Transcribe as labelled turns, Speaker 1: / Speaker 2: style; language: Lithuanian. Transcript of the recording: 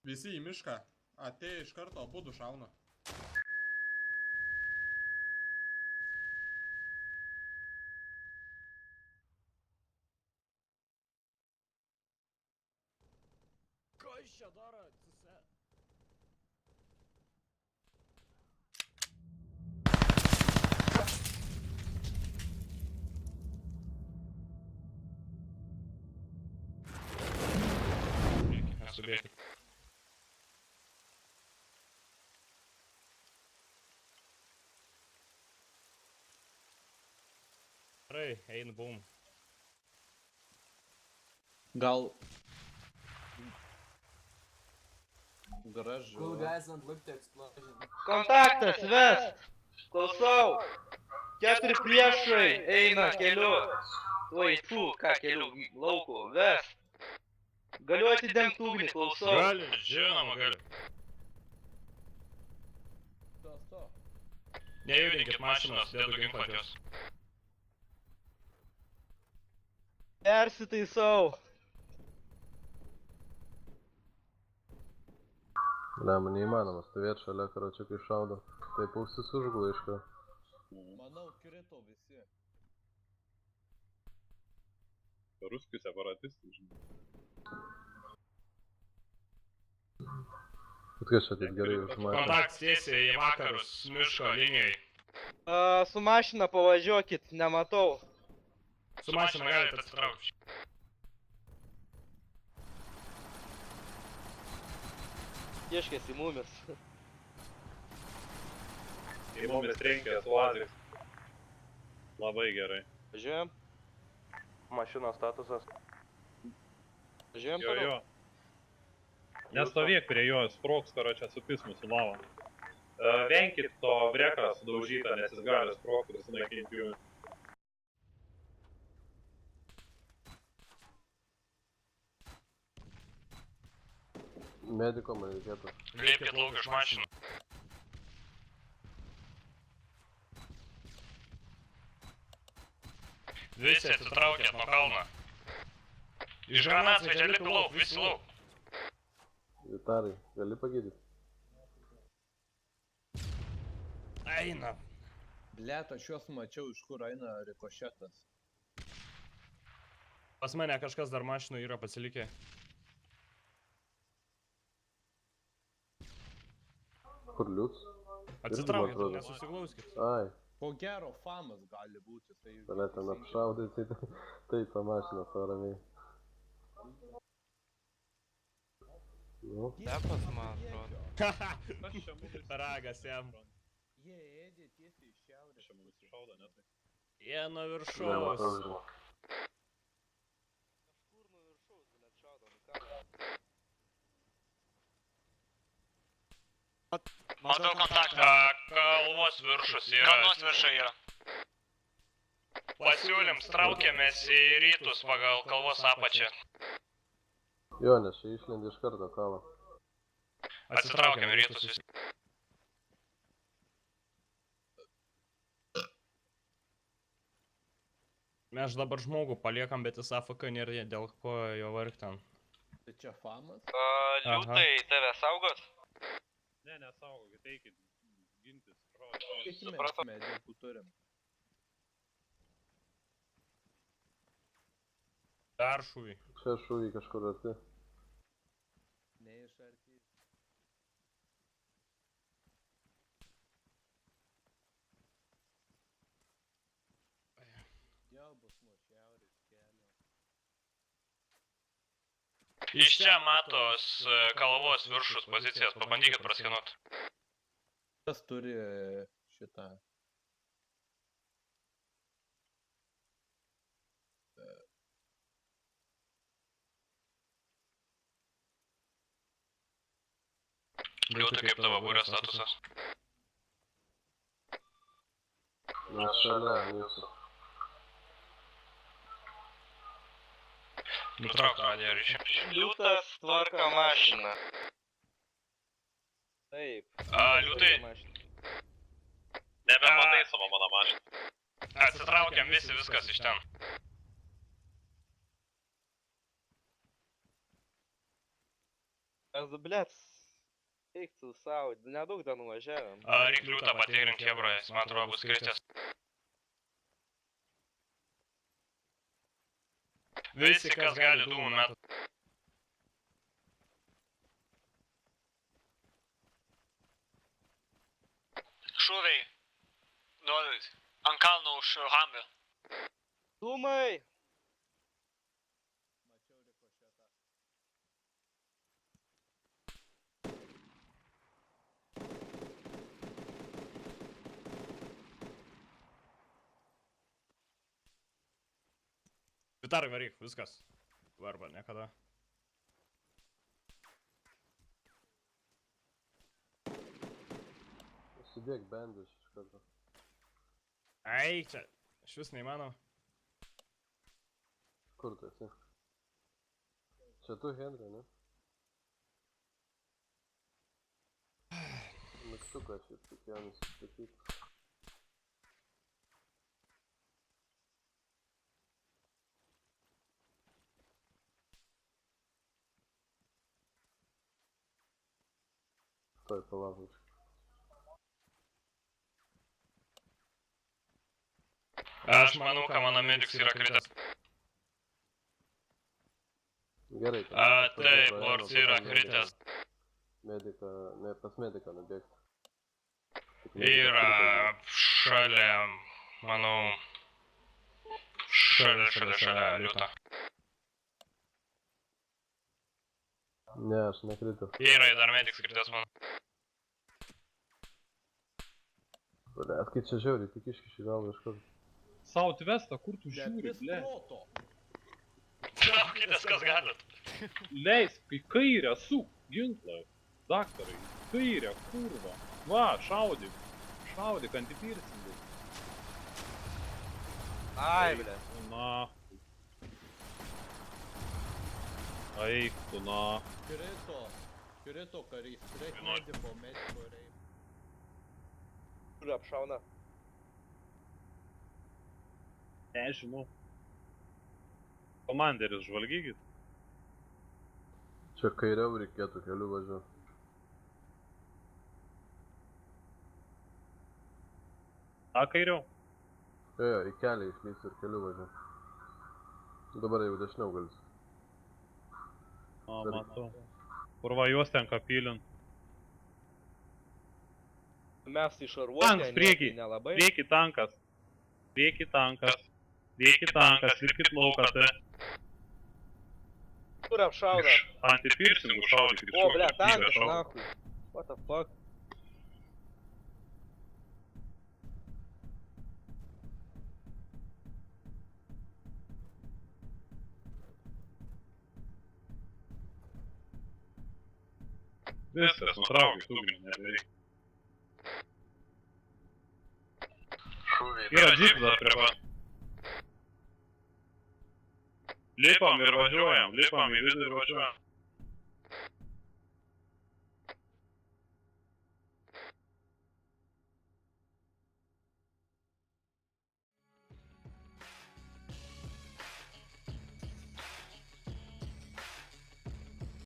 Speaker 1: Visi į mišką. Atėjo iš karto, abudu šauna.
Speaker 2: Ką iš čia daro? Atsise.
Speaker 3: Nesubėkit. Gerai, ein boom.
Speaker 4: Gal... Garažą...
Speaker 2: Cool guys don't look to explosion.
Speaker 5: Kontaktas, vest! Klausau! 4 priešai eina keliu. Oi, fu, ką keliu, lauku, vest! Galiu atidengti ugnį, klausau.
Speaker 3: Gali, žinoma, gali.
Speaker 4: Sto.
Speaker 3: Nejudinkit mašinos, dedu ginklą ant jos.
Speaker 5: Persitaisau.
Speaker 6: Ne, man neįmanoma stovėti šalia karočių, kai šaudo. Taip ausis užgula iš ką.
Speaker 4: Manau, krito visi.
Speaker 7: Ruskių separatistų, žinai.
Speaker 6: Bet kas čia taip gerai užmatė?
Speaker 3: Kontaktas tiesiai į vakarus, miško linijai.
Speaker 5: Su mašina pavažiuokit, nematau.
Speaker 3: Su mašina galite atsitraukti.
Speaker 5: Ieškės į mumis.
Speaker 7: Į mumis trenkės lazeriais. Labai gerai.
Speaker 5: Važiuojam.
Speaker 8: Mašinos statusas.
Speaker 5: Važiuojam
Speaker 7: Jo,
Speaker 5: toliau.
Speaker 7: jo. Nestovėk prie jo, sprogs, karočią, supis mūsų lavą. Venkit to vreką sudaužytą, nes jis gali sprogti ir sunaikinti jų.
Speaker 6: Mediko man reikėtų.
Speaker 3: Leipkit lauk iš mašinų. Visi atsitraukėt nuo kalno. Iš granatsvaidžio lipi lauk, visi lauk.
Speaker 6: Vitarai, gali pagydyti?
Speaker 3: Eina.
Speaker 4: Blet, aš juos mačiau, iš kur eina rikošetas.
Speaker 3: Pas mane kažkas dar mašinų yra pasilikę.
Speaker 6: Kur liūts?
Speaker 3: Atsitraukit,
Speaker 6: atrodo.
Speaker 3: nesusiglauskit.
Speaker 6: Ai,
Speaker 4: Po gero famas gali būti, tai...
Speaker 6: tada ten apšaudai, tai taip tą mašiną savo ramiai. Nu,
Speaker 5: Tepas, man atrodo.
Speaker 7: Kas čia mumis?
Speaker 3: Ragas jam.
Speaker 4: Jie ėdė tiesiai iš šiaurės.
Speaker 7: Čia mumis šaudo, ne tai?
Speaker 3: Jie nuo viršaus.
Speaker 6: nematau.
Speaker 5: Kažkur nuo viršaus, net šaudo, nu ką?
Speaker 3: Matau kontaktą. Kalvos viršus yra. Kalvos viršai yra. Pasiūlyms, traukiamės į rytus pagal kalvos apačią.
Speaker 6: Jo, nes čia išlendi iš karto kalą.
Speaker 3: Atsitraukiam į rytus visi. Mes dabar žmogų paliekam, bet jis AFK nėra dėl ko jo vargti ten.
Speaker 4: Tai čia famas?
Speaker 5: Liūtai, tave saugot?
Speaker 7: Ne, nesaugokit, eikit gintis.
Speaker 4: Kiek mes medikų turim?
Speaker 3: Dar šūvį.
Speaker 6: Čia šūvį kažkur arti.
Speaker 4: Ne iš arti. Jo, bus nuo šiaurės kelio.
Speaker 3: Iš čia matos kalvos viršus pozicijas, pabandykit praskenuot.
Speaker 4: Kas turi šitą?
Speaker 3: Liūtai, kaip tavo būrio statusas?
Speaker 6: Mes šalia mūsų.
Speaker 3: Nutrauk radiją ryšį.
Speaker 5: Liūtas tvarka mašiną. Taip.
Speaker 3: Liūtai,
Speaker 7: Nebematai savo mano mašiną.
Speaker 3: atsitraukiam visi viskas iš ten.
Speaker 5: Mes, blėt, eik tu savo, nedaug dar nuvažiavam.
Speaker 3: Reik liūtą patikrint Hebroje, jis man atrodo bus kritęs. Visi, kas gali dūmų metu.
Speaker 9: Šūviai. Duodat. Ant kalno už Hamvio.
Speaker 5: Dūmai!
Speaker 4: Mačiau rikošetą.
Speaker 3: Vitarai varyk, viskas. Arba niekada.
Speaker 6: Sudėk bendus iš karto.
Speaker 3: Ai, čia. Iš vis neįmanoma.
Speaker 6: Kur tu esi? Čia tu, Henry, ne? Mygtuką šiaip reikėjo nusistatyti. Tuoj palauk.
Speaker 3: Aš manau, kad mano mediks yra kritęs.
Speaker 6: Gerai.
Speaker 3: Taip, Lords yra kritęs.
Speaker 6: Mediką, ne, pas mediką nubėgti.
Speaker 3: Yra šalia, manau, šalia liūto.
Speaker 6: Ne, aš nekritęs.
Speaker 3: Yra dar mediks kritęs, manau.
Speaker 6: Blet, kai čia žiauriai, tik iškiši galvą iš karto.
Speaker 7: Southwestą, kur tu žiūri, ble?
Speaker 3: Traukitės, kas galit.
Speaker 7: Leisk į kairę, suk, ginklą. Daktarai, kairę, kurva. Va, šaudyk. Šaudyk, antipirsingai.
Speaker 5: Ai, blėt.
Speaker 7: Na. Eik tu, na.
Speaker 4: Krito karys, turėk mediko reikia.
Speaker 5: Kur apšauna?
Speaker 7: Nežinau. Komanderis, žvalgykit.
Speaker 6: Čia kairiau reikėtų keliu važiuoti.
Speaker 7: A, kairiau?
Speaker 6: Jo, į kelią išlys ir keliu važiuoti. Dabar jau dešiniau galis.
Speaker 7: A, matau. Kur va juos ten kapilint.
Speaker 5: Mes išarvuoti,
Speaker 7: Tanks, priekį.
Speaker 5: nelabai.
Speaker 7: Priekį tankas. Priekį tankas. Priekį tankas, lipkit laukate.
Speaker 5: Kur apšauna?
Speaker 7: Antipirsingų šaudykit.
Speaker 5: O, blėt, tankas, nahui. What the fuck?
Speaker 7: Viskas, nutraukit ugnį, nebereik. Yra džiplas prie pat. Lipam ir važiuojam, lipam į vidų ir važiuojam.